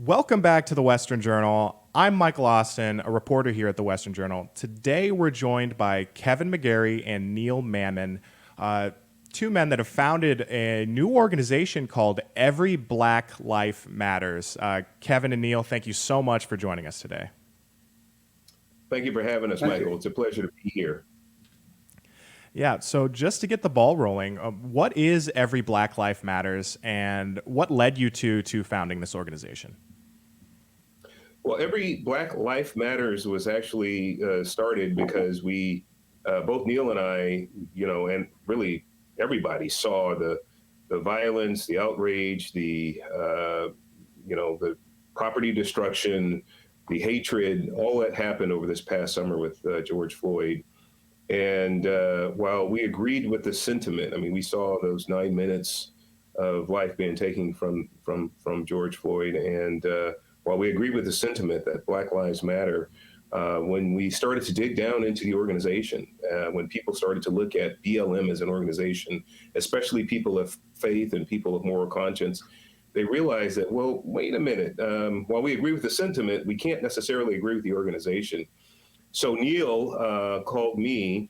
Welcome back to the Western Journal. I'm Michael Austin, a reporter here at the Western Journal. Today we're joined by Kevin McGarry and Neil Mammon, two men that have founded a new organization called Every Black Life Matters. Kevin and Neil, thank you so much for joining us today. Thank you for having us, Michael. It's a pleasure to be here. Yeah, so just to get the ball rolling, what is Every Black Life Matters and what led you to founding this organization? Well, Every Black Life Matters was actually started because we, both Neil and I, and really everybody saw the violence, the outrage, the property destruction, the hatred, all that happened over this past summer with George Floyd. And while we agreed with the sentiment, I mean, we saw those 9 minutes of life being taken from George Floyd, and while we agreed with the sentiment that Black Lives Matter, when we started to dig down into the organization, when people started to look at BLM as an organization, especially people of faith and people of moral conscience, they realized that, well, wait a minute, while we agree with the sentiment, we can't necessarily agree with the organization. So Neil called me,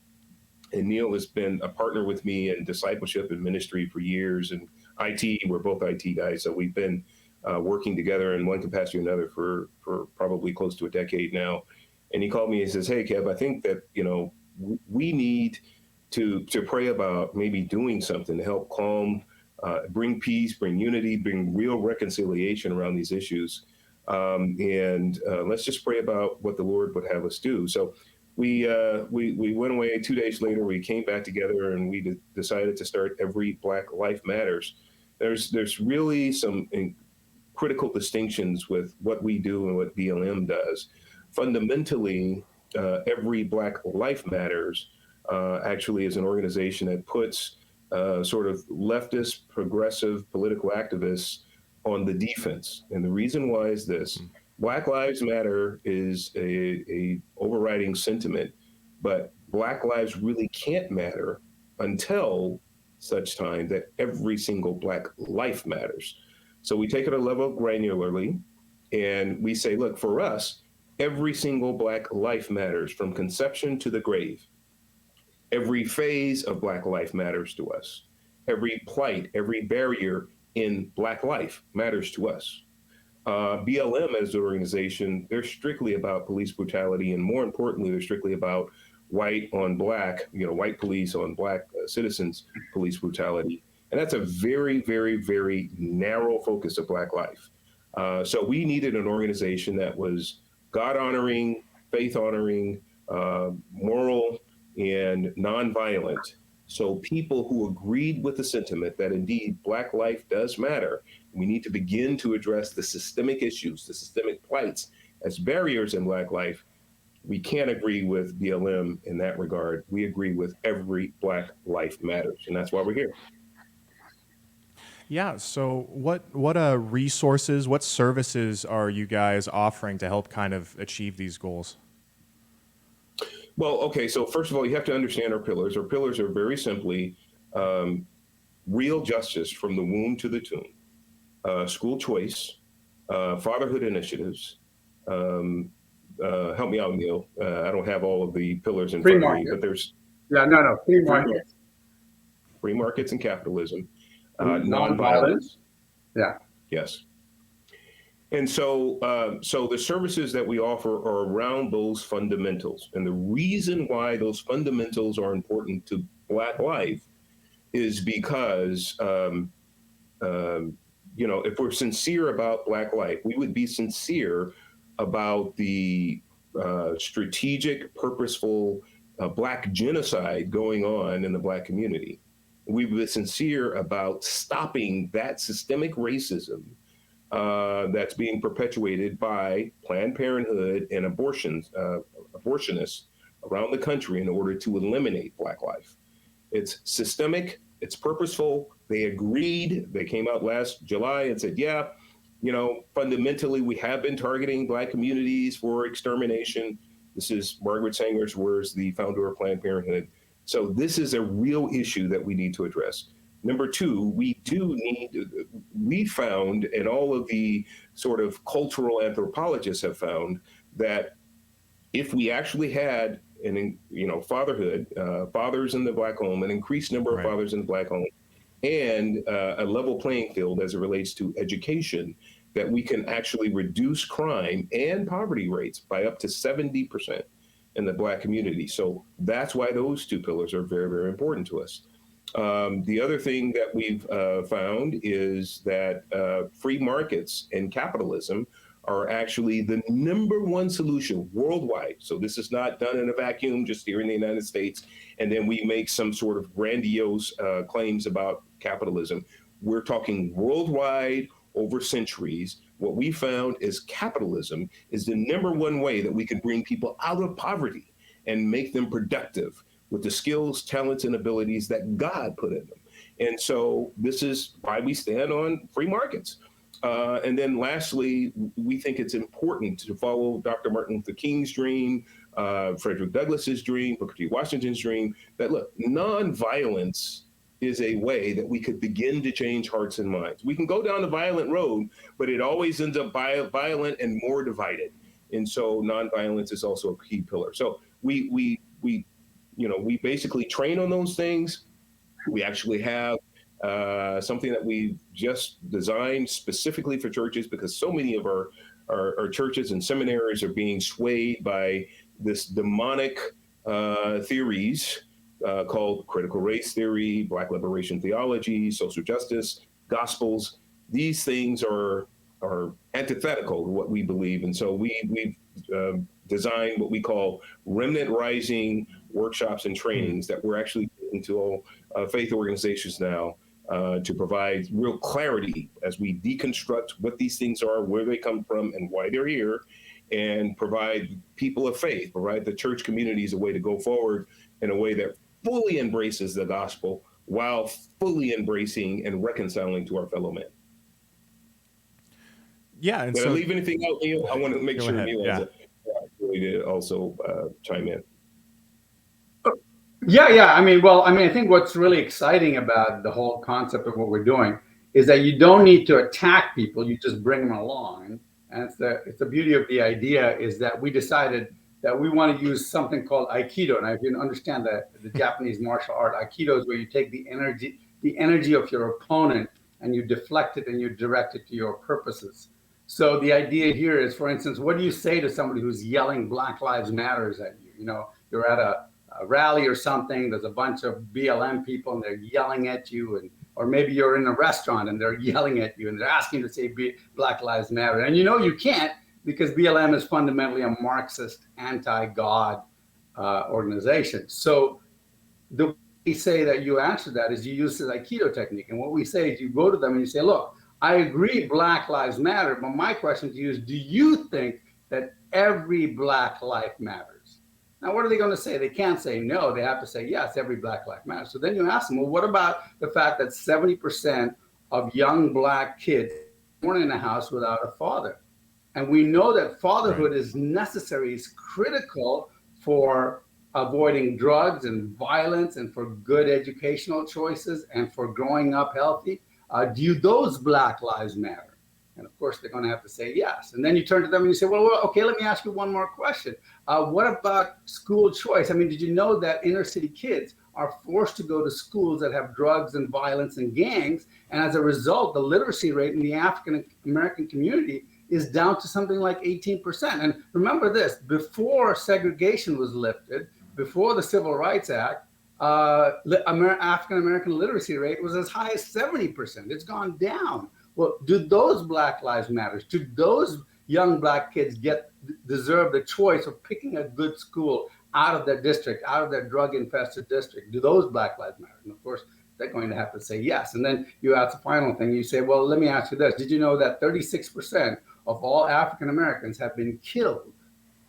and Neil has been a partner with me in discipleship and ministry for years. And IT, we're both IT guys, so we've been working together in one capacity or another for probably close to a decade now. And he called me and says, "Hey, Kev, I think that we need to pray about maybe doing something to help calm, bring peace, bring unity, bring real reconciliation around these issues." And let's just pray about what the Lord would have us do. So we went away. 2 days later, we came back together and we decided to start Every Black Life Matters. There's really some critical distinctions with what we do and what BLM does. Fundamentally, Every Black Life Matters actually is an organization that puts sort of leftist, progressive political activists on the defense. And the reason why is this: Black Lives Matter is a overriding sentiment, but Black lives really can't matter until such time that every single Black life matters. So we take it a level granularly and we say, look, for us, every single Black life matters from conception to the grave. Every phase of Black life matters to us. Every plight, every barrier in Black life matters to us. BLM as an organization, they're strictly about police brutality, and more importantly, they're strictly about white on Black, white police on Black citizens, police brutality. And that's a very, very, very narrow focus of Black life. So we needed an organization that was God honoring, faith honoring, moral, and nonviolent. So people who agreed with the sentiment that indeed Black life does matter, we need to begin to address the systemic issues, the systemic plights as barriers in Black life. We can't agree with BLM in that regard. We agree with Every Black Life Matters, and that's why we're here. Yeah, so what resources, what services are you guys offering to help kind of achieve these goals? Well, okay, so first of all, you have to understand our pillars. Our pillars are very simply real justice from the womb to the tomb, school choice, fatherhood initiatives. Help me out, Neil. I don't have all of the pillars in front of me, but there's free markets and capitalism, nonviolence. Yeah. Yes. And so the services that we offer are around those fundamentals. And the reason why those fundamentals are important to Black life is because, if we're sincere about Black life, we would be sincere about the strategic, purposeful Black genocide going on in the Black community. We would be sincere about stopping that systemic racism that's being perpetuated by Planned Parenthood and abortionists around the country in order to eliminate Black life. It's systemic, it's purposeful. They agreed. They came out last July and said, yeah, fundamentally, we have been targeting Black communities for extermination. This is Margaret Sanger's words, the founder of Planned Parenthood. So this is a real issue that we need to address. Number two, we found, and all of the sort of cultural anthropologists have found, that if we actually had fatherhood, fathers in the Black home, an increased number of Right. fathers in the Black home, and a level playing field as it relates to education, that we can actually reduce crime and poverty rates by up to 70% in the Black community. So that's why those two pillars are very, very important to us. The other thing that we've found is that free markets and capitalism are actually the number one solution worldwide. So this is not done in a vacuum, just here in the United States, and then we make some sort of grandiose claims about capitalism. We're talking worldwide over centuries. What we found is capitalism is the number one way that we can bring people out of poverty and make them productive with the skills, talents, and abilities that God put in them. And so this is why we stand on free markets. And then lastly, we think it's important to follow Dr. Martin Luther King's dream, Frederick Douglass's dream, Booker T. Washington's dream, that look, nonviolence is a way that we could begin to change hearts and minds. We can go down the violent road, but it always ends up violent and more divided. And so nonviolence is also a key pillar. So we basically train on those things. We actually have something that we just designed specifically for churches, because so many of our churches and seminaries are being swayed by this demonic theories called critical race theory, Black liberation theology, social justice, gospels. These things are antithetical to what we believe. And so we've designed what we call remnant rising workshops and trainings that we're actually giving to all faith organizations now to provide real clarity as we deconstruct what these things are, where they come from, and why they're here, and provide people of faith, provide the church communities a way to go forward in a way that fully embraces the gospel while fully embracing and reconciling to our fellow men. Yeah. And Did so, I leave anything out, Neil? I want to make sure ahead. Neil has really did also chime in. Yeah. I think what's really exciting about the whole concept of what we're doing is that you don't need to attack people; you just bring them along. And it's the beauty of the idea is that we decided that we want to use something called Aikido. Now, if you understand the Japanese martial art, Aikido is where you take the energy of your opponent and you deflect it and you direct it to your purposes. So the idea here is, for instance, what do you say to somebody who's yelling Black Lives Matters at you? You know, you're at a rally or something, there's a bunch of BLM people and they're yelling at you, or maybe you're in a restaurant and they're yelling at you and they're asking you to say Black Lives Matter. And you know you can't, because BLM is fundamentally a Marxist, anti-God organization. So the way we say that you answer that is you use the Aikido technique. And what we say is you go to them and you say, look, I agree Black Lives Matter, but my question to you is, do you think that every Black life matters? Now, what are they going to say? They can't say no. They have to say, yes, every Black life matters. So then you ask them, well, what about the fact that 70% of young Black kids are born in a house without a father? And we know that fatherhood is necessary, is critical for avoiding drugs and violence and for good educational choices and for growing up healthy. Do those Black lives matter? And of course, they're going to have to say yes. And then you turn to them and you say, well, okay, let me ask you one more question. What about school choice? I mean, did you know that inner city kids are forced to go to schools that have drugs and violence and gangs? And as a result, the literacy rate in the African American community is down to something like 18%. And remember this, before segregation was lifted, before the Civil Rights Act, African American literacy rate was as high as 70%. It's gone down. Well, do those Black lives matter? Do those young Black kids deserve the choice of picking a good school out of their district, out of their drug-infested district? Do those Black lives matter? And of course, they're going to have to say yes. And then you ask the final thing. You say, well, let me ask you this. Did you know that 36% of all African Americans have been killed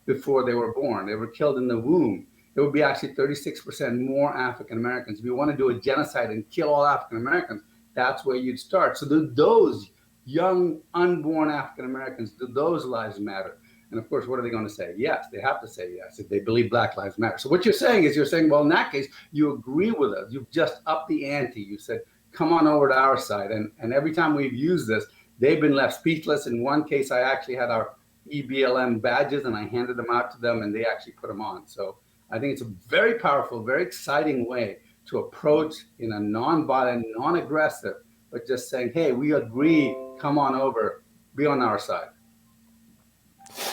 before they were born? They were killed in the womb. It would be actually 36% more African Americans. If you want to do a genocide and kill all African Americans, that's where you'd start. So do those young, unborn African Americans, do those lives matter? And of course, what are they going to say? Yes, they have to say yes if they believe Black lives matter. So what you're saying is, well, in that case, you agree with us. You've just upped the ante. You said come on over to our side. And every time we've used this, they've been left speechless. In one case, I actually had our BLM badges and I handed them out to them and they actually put them on. So I think it's a very powerful, very exciting way to approach in a non-violent, non-aggressive, but just saying, hey, we agree, come on over, be on our side.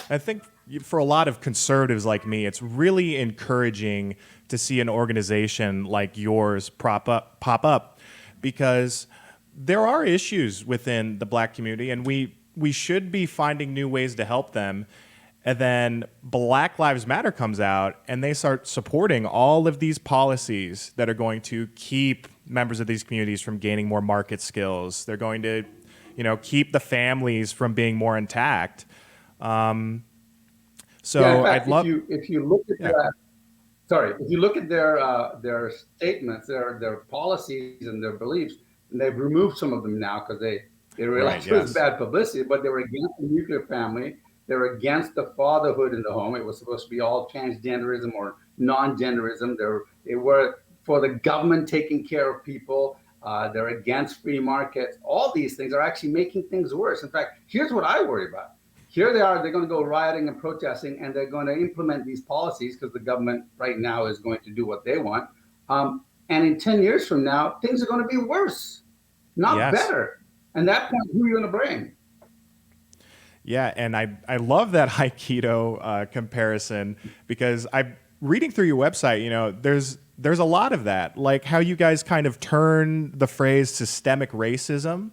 I think for a lot of conservatives like me, it's really encouraging to see an organization like yours pop up, because there are issues within the Black community, and we should be finding new ways to help them. And then Black Lives Matter comes out, and they start supporting all of these policies that are going to keep members of these communities from gaining more market skills. They're going to, keep the families from being more intact. So yeah, in fact, I'd love if you look at that. Sorry, if you look at their statements, their policies and their beliefs, and they've removed some of them now because they realized it was bad publicity, but they were against the nuclear family. They were against the fatherhood in the home. It was supposed to be all transgenderism or non-genderism. They were for the government taking care of people. They're against free markets. All these things are actually making things worse. In fact, here's what I worry about. Here they are, they're going to go rioting and protesting, and they're going to implement these policies because the government right now is going to do what they want. And in 10 years from now, things are going to be worse, not better. And that point, who are you going to bring? Yeah, and I love that Aikido comparison, because I'm reading through your website, there's a lot of that, like how you guys kind of turn the phrase systemic racism.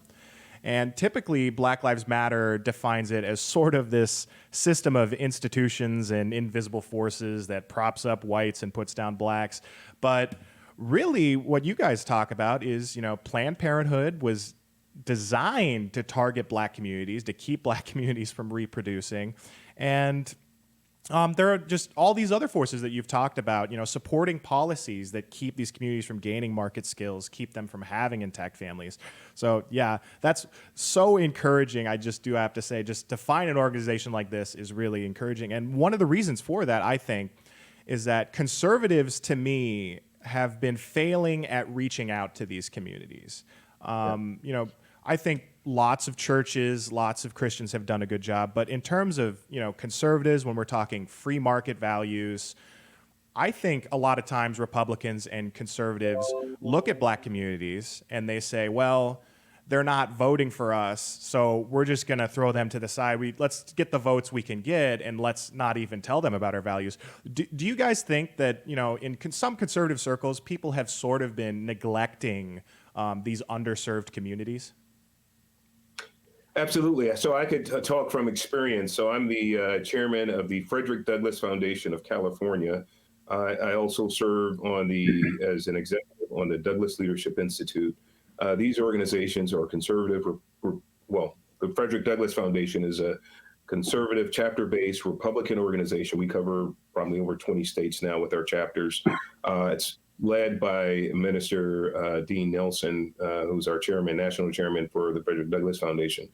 And typically, Black Lives Matter defines it as sort of this system of institutions and invisible forces that props up whites and puts down blacks. But really, what you guys talk about is, Planned Parenthood was designed to target Black communities, to keep Black communities from reproducing. And there are just all these other forces that you've talked about, supporting policies that keep these communities from gaining market skills, keep them from having intact families. So, yeah, that's so encouraging. I just do have to say, just to find an organization like this is really encouraging. And one of the reasons for that, I think, is that conservatives, to me, have been failing at reaching out to these communities. I think lots of churches, lots of Christians have done a good job. But in terms of, conservatives, when we're talking free market values, I think a lot of times Republicans and conservatives look at Black communities and they say, well, they're not voting for us, so we're just going to throw them to the side. Let's get the votes we can get, and let's not even tell them about our values. Do you guys think that, in some conservative circles, people have sort of been neglecting these underserved communities? Absolutely. So I could talk from experience. So I'm the chairman of the Frederick Douglass Foundation of California. I also serve as an executive on the Douglass Leadership Institute. These organizations are conservative. The Frederick Douglass Foundation is a conservative chapter-based Republican organization. We cover probably over 20 states now with our chapters. It's led by Minister Dean Nelson, who's our national chairman for the Frederick Douglass Foundation.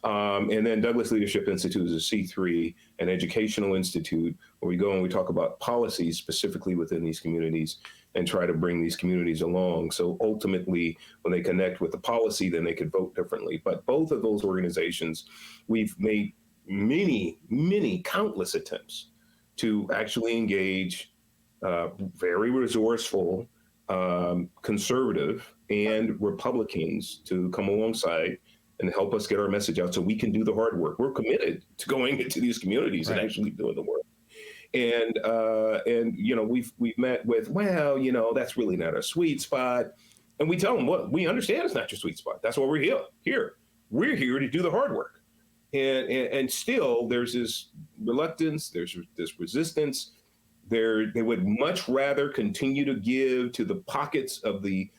And then Douglass Leadership Institute is a C3, an educational institute where we go and we talk about policies specifically within these communities and try to bring these communities along. So ultimately, when they connect with the policy, then they could vote differently. But both of those organizations, we've made many, countless attempts to actually engage very resourceful conservative and Republicans to come alongside and help us get our message out so we can do the hard work. We're committed to going into these communities and actually doing the work. And we've met with, that's really not a sweet spot. And we tell them, we understand it's not your sweet spot. That's why we're here. We're here to do the hard work. And still there's this reluctance, there's this resistance. They would much rather continue to give to the pockets of the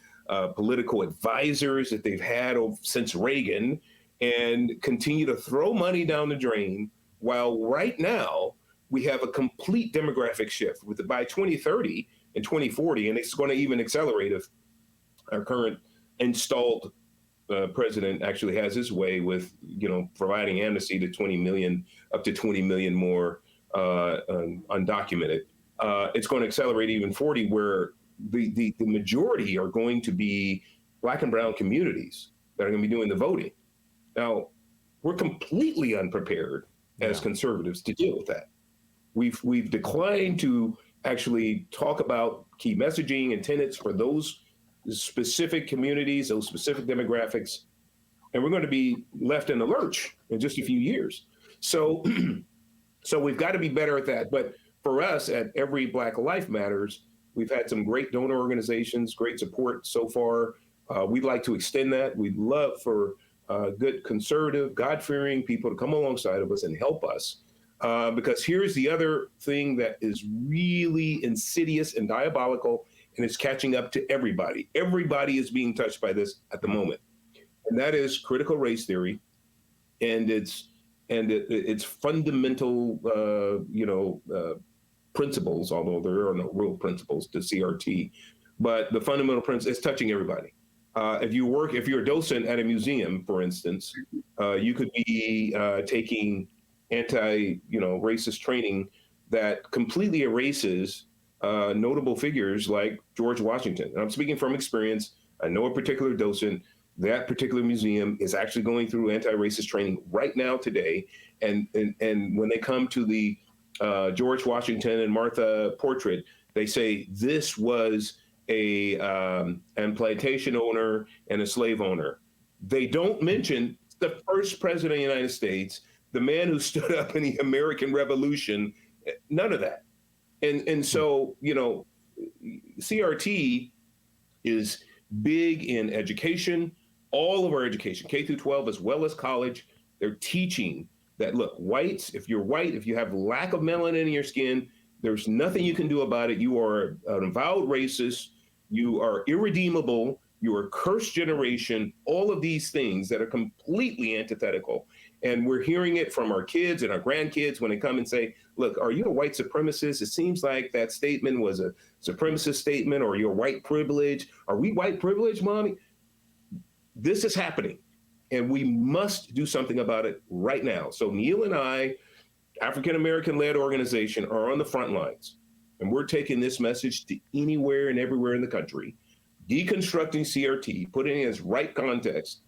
political advisors that they've had since Reagan and continue to throw money down the drain, while right now we have a complete demographic shift by 2030 and 2040, and it's going to even accelerate if our current installed president actually has his way with, providing amnesty to 20 million, up to 20 million more undocumented. It's going to accelerate even 40, where the majority are going to be Black and brown communities that are going to be doing the voting. Now, we're completely unprepared as conservatives to deal with that. We've declined to actually talk about key messaging and tenets for those specific communities, those specific demographics, and we're going to be left in the lurch in just a few years. So, so we've got to be better at that. But for us at Every Black Life Matters, we've had some great donor organizations, great support so far. We'd like to extend that. We'd love for good conservative, God-fearing people to come alongside of us and help us. Because here's the other thing that is really insidious and diabolical, and it's catching up to everybody. Everybody is being touched by this at the moment, and that is critical race theory, and its fundamental, principles. Although there are no real principles to CRT, but the fundamental principle is touching everybody. If you're a docent at a museum, for instance, you could be taking racist training that completely erases notable figures like George Washington. And I'm speaking from experience. I know a particular docent. That particular museum is actually going through anti-racist training right now today. And when they come to the George Washington and Martha portrait, they say this was a plantation owner and a slave owner. They don't mention the first president of the United States, the man who stood up in the American Revolution, none of that. And so, CRT is big in education, all of our education, K through 12, as well as college. They're teaching that, look, whites, if you're white, if you have lack of melanin in your skin, there's nothing you can do about it. You are an avowed racist. You are irredeemable. You are a cursed generation, all of these things that are completely antithetical. And we're hearing it from our kids and our grandkids when they come and say, look, are you a white supremacist? It seems like that statement was a supremacist statement, or you're white privilege. Are we white privilege, mommy? This is happening, and we must do something about it right now. So Neil and I, African-American led organization, are on the front lines, and we're taking this message to anywhere and everywhere in the country, deconstructing CRT, putting it in its right context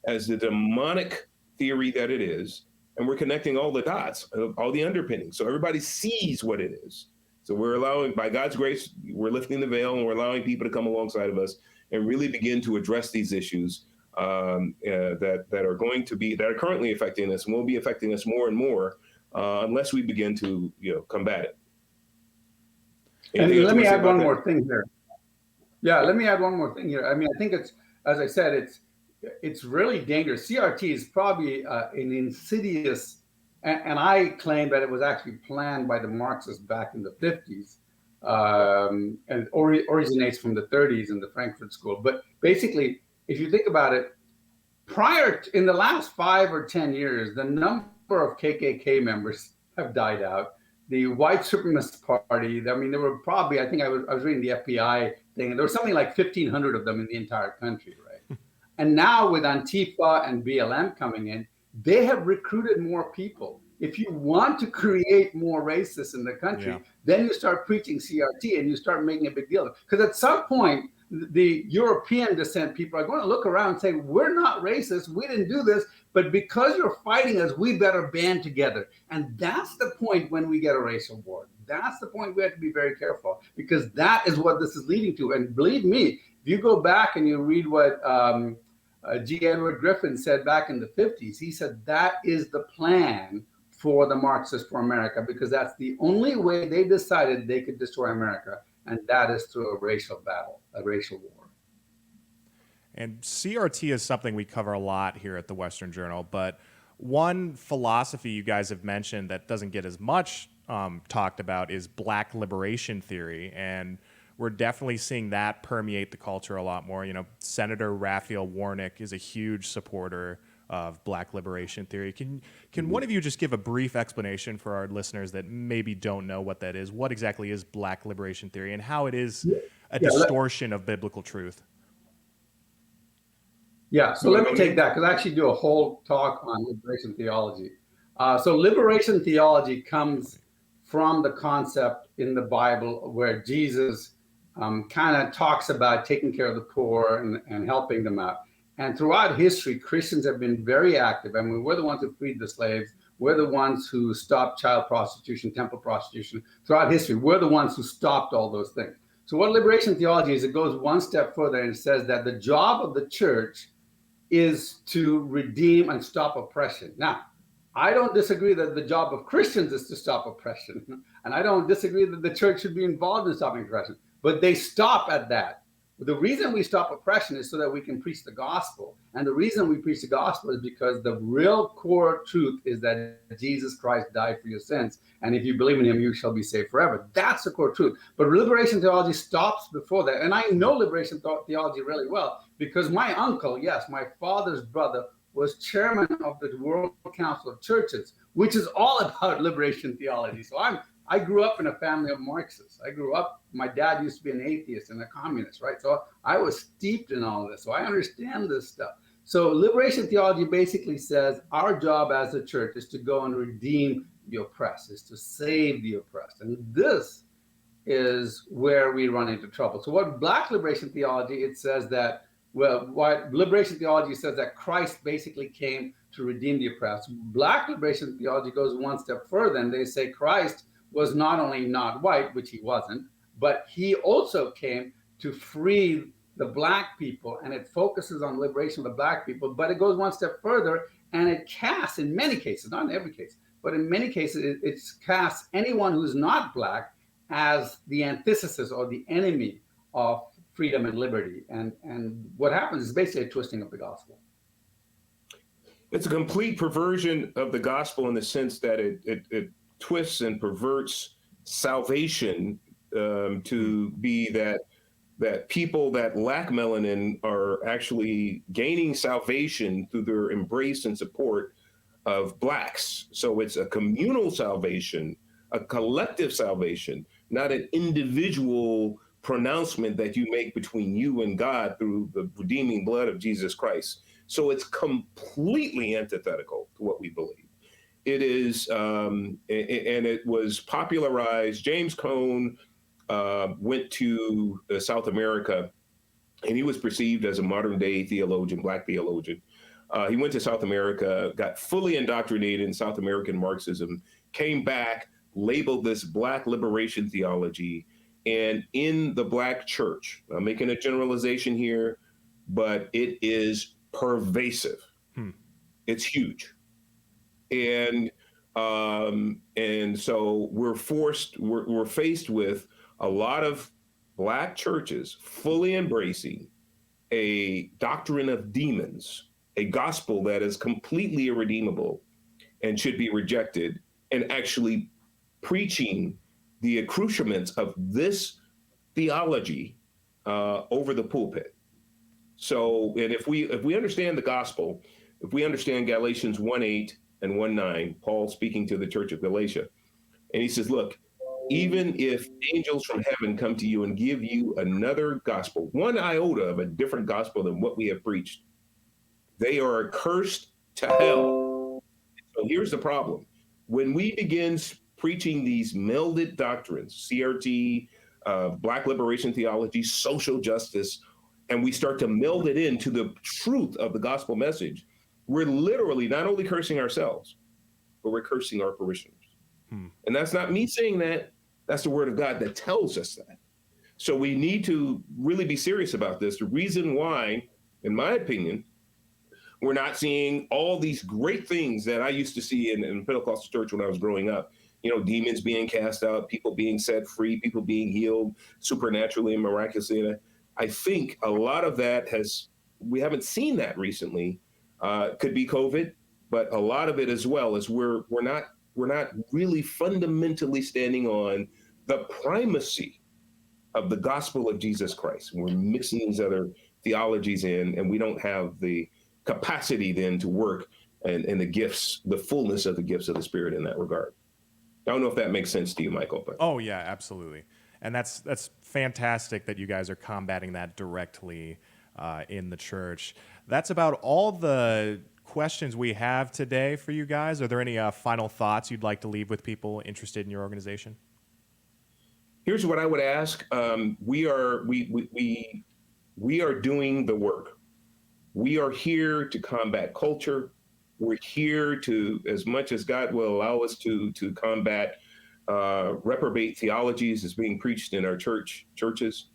as the demonic theory that it is, and we're connecting all the dots, all the underpinnings, so everybody sees what it is. So we're allowing, by God's grace, we're lifting the veil, and we're allowing people to come alongside of us and really begin to address these issues that are currently affecting us and will be affecting us more and more unless we begin to combat it. And let me add one more thing here. Yeah, let me add one more thing here. I mean, I think it's, as I said, it's really dangerous. CRT is probably an insidious, and I claim that it was actually planned by the Marxists back in the 50s, and originates from the 30s in the Frankfurt School. But basically, if you think about it, in the last 5 or 10 years, the number of KKK members have died out. The white supremacist party, I mean, there were probably, I think I was reading the FBI thing, and there was something like 1,500 of them in the entire country, right? And now with Antifa and BLM coming in, they have recruited more people. If you want to create more racists in the country, then you start preaching CRT and you start making a big deal. Because at some point, the European descent people are going to look around and say, we're not racist, we didn't do this, but because you're fighting us, we better band together. And that's the point when we get a racial war. That's the point we have to be very careful, because that is what this is leading to. And believe me, if you go back and you read what G. Edward Griffin said back in the 50s, he said that is the plan for the Marxists for America, because that's the only way they decided they could destroy America, and that is through a racial battle, a racial war. And CRT is something we cover a lot here at the Western Journal, but one philosophy you guys have mentioned that doesn't get as much talked about is Black liberation theory, and we're definitely seeing that permeate the culture a lot more. Senator Raphael Warnock is a huge supporter of Black liberation theory. Can one of you just give a brief explanation for our listeners that maybe don't know what that is? What exactly is Black liberation theory, and how it is a distortion of biblical truth? Yeah, so let me take that, because I actually do a whole talk on liberation theology. So liberation theology comes from the concept in the Bible where Jesus kind of talks about taking care of the poor and helping them out. And throughout history, Christians have been very active. I mean, we're the ones who freed the slaves. We're the ones who stopped child prostitution, temple prostitution. Throughout history, we're the ones who stopped all those things. So what liberation theology is, it goes one step further and says that the job of the church is to redeem and stop oppression. Now, I don't disagree that the job of Christians is to stop oppression. And I don't disagree that the church should be involved in stopping oppression. But they stop at that. The reason we stop oppression is so that we can preach the gospel. And the reason we preach the gospel is because the real core truth is that Jesus Christ died for your sins. And if you believe in him, you shall be saved forever. That's the core truth. But liberation theology stops before that. And I know liberation theology really well because my uncle, yes, my father's brother, was chairman of the World Council of Churches, which is all about liberation theology. So I grew up in a family of Marxists. My dad used to be an atheist and a communist, right? So I was steeped in all of this. So I understand this stuff. So liberation theology basically says our job as a church is to go and redeem the oppressed, is to save the oppressed. And this is where we run into trouble. So what Black liberation theology, it says that, well, what liberation theology says that Christ basically came to redeem the oppressed. Black liberation theology goes one step further, and they say Christ was not only not white, which he wasn't, but he also came to free the Black people, and it focuses on liberation of the Black people, but it goes one step further, and it casts, in many cases, not in every case, but in many cases, it casts anyone who's not Black as the antithesis or the enemy of freedom and liberty. And what happens is basically a twisting of the gospel. It's a complete perversion of the gospel in the sense that it twists and perverts salvation to be that people that lack melanin are actually gaining salvation through their embrace and support of Blacks. So it's a communal salvation, a collective salvation, not an individual pronouncement that you make between you and God through the redeeming blood of Jesus Christ. So it's completely antithetical to what we believe. It is, and it was popularized. James Cone went to South America, and he was perceived as a modern day theologian, Black theologian. He went to South America, got fully indoctrinated in South American Marxism, came back, labeled this Black liberation theology. And in the Black church, I'm making a generalization here, but it is pervasive. It's huge. And so we're faced with a lot of Black churches fully embracing a doctrine of demons, a gospel that is completely irredeemable and should be rejected, and actually preaching the accoutrements of this theology over the pulpit. So, and if we understand the gospel, if we understand Galatians 1:8 and 1:9, Paul speaking to the church of Galatia, and he says, look, even if angels from heaven come to you and give you another gospel, one iota of a different gospel than what we have preached, they are cursed to hell. So here's the problem. When we begin preaching these melded doctrines, CRT, Black liberation theology, social justice, and we start to meld it into the truth of the gospel message, we're literally not only cursing ourselves, but we're cursing our parishioners. And that's not me saying that. That's the word of God that tells us that. So we need to really be serious about this. The reason why, in my opinion, we're not seeing all these great things that I used to see in Pentecostal church when I was growing up. You know, demons being cast out, people being set free, people being healed supernaturally and miraculously. And I think a lot of that we haven't seen that recently. Could be COVID, but a lot of it as well is we're not really fundamentally standing on the primacy of the gospel of Jesus Christ. We're mixing these other theologies in, and we don't have the capacity then to work and the gifts, the fullness of the gifts of the Spirit in that regard. I don't know if that makes sense to you, Michael. But. Oh, yeah, absolutely. And that's fantastic that you guys are combating that directly in the church. That's about all the questions we have today for you guys. Are there any final thoughts you'd like to leave with people interested in your organization? Here's what I would ask. We are doing the work. We are here to combat culture. We're here to, as much as God will allow us to combat reprobate theologies as being preached in our churches.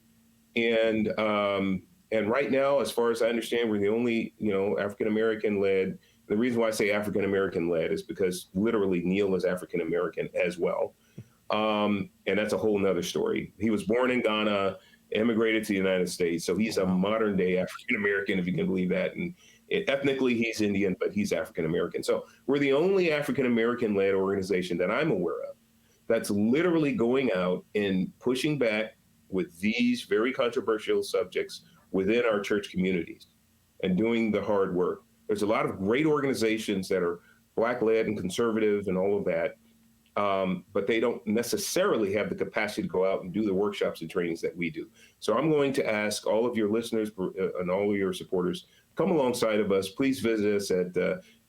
And right now, as far as I understand, we're the only, African-American led. The reason why I say African-American led is because literally Neil is African-American as well. And that's a whole nother story. He was born in Ghana, immigrated to the United States. So he's a modern day African-American, if you can believe that. And ethnically, he's Indian, but he's African-American. So we're the only African-American led organization that I'm aware of that's literally going out and pushing back with these very controversial subjects within our church communities and doing the hard work. There's a lot of great organizations that are Black-led and conservative and all of that, but they don't necessarily have the capacity to go out and do the workshops and trainings that we do. So I'm going to ask all of your listeners and all of your supporters, come alongside of us. Please visit us at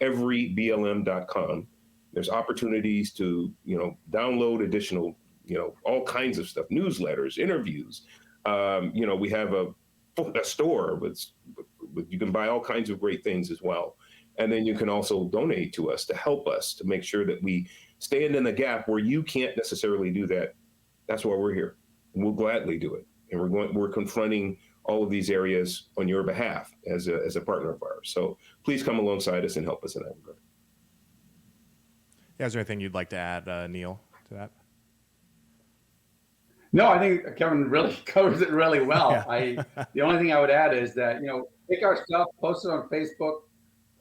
everyblm.com. There's opportunities to, download additional, all kinds of stuff, newsletters, interviews. We have a store with you can buy all kinds of great things as well. And then you can also donate to us to help us to make sure that we stand in the gap where you can't necessarily do that. That's why we're here. And we'll gladly do it. And we're confronting all of these areas on your behalf as a partner of ours. So please come alongside us and help us in that regard. Yeah, is there anything you'd like to add, Neil, to that? No, I think Kevin really covers it really well. Yeah. The only thing I would add is that, take our stuff, post it on Facebook,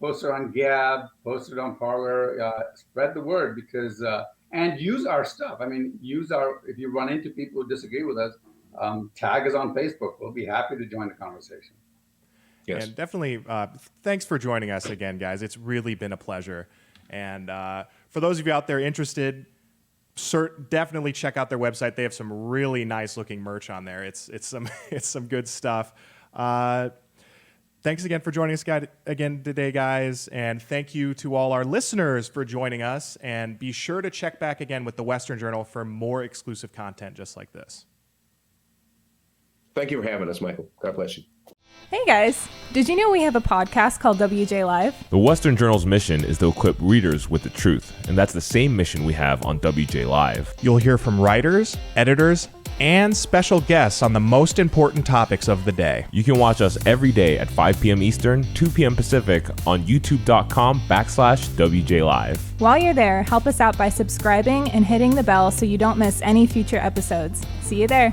post it on Gab, post it on Parler, spread the word because, and use our stuff. I mean, if you run into people who disagree with us, tag us on Facebook. We'll be happy to join the conversation. Yes. And definitely, thanks for joining us again, guys. It's really been a pleasure. And for those of you out there interested, definitely check out their website. They have some really nice looking merch on there. It's some good stuff. Thanks again for joining us again today, guys. And thank you to all our listeners for joining us. And be sure to check back again with the Western Journal for more exclusive content just like this. Thank you for having us, Michael. God bless you. Hey guys, did you know we have a podcast called WJ Live? The Western Journal's mission is to equip readers with the truth, and that's the same mission we have on WJ Live. You'll hear from writers, editors, and special guests on the most important topics of the day. You can watch us every day at 5 p.m. Eastern, 2 p.m. Pacific on youtube.com/WJ Live. While you're there, help us out by subscribing and hitting the bell so you don't miss any future episodes. See you there.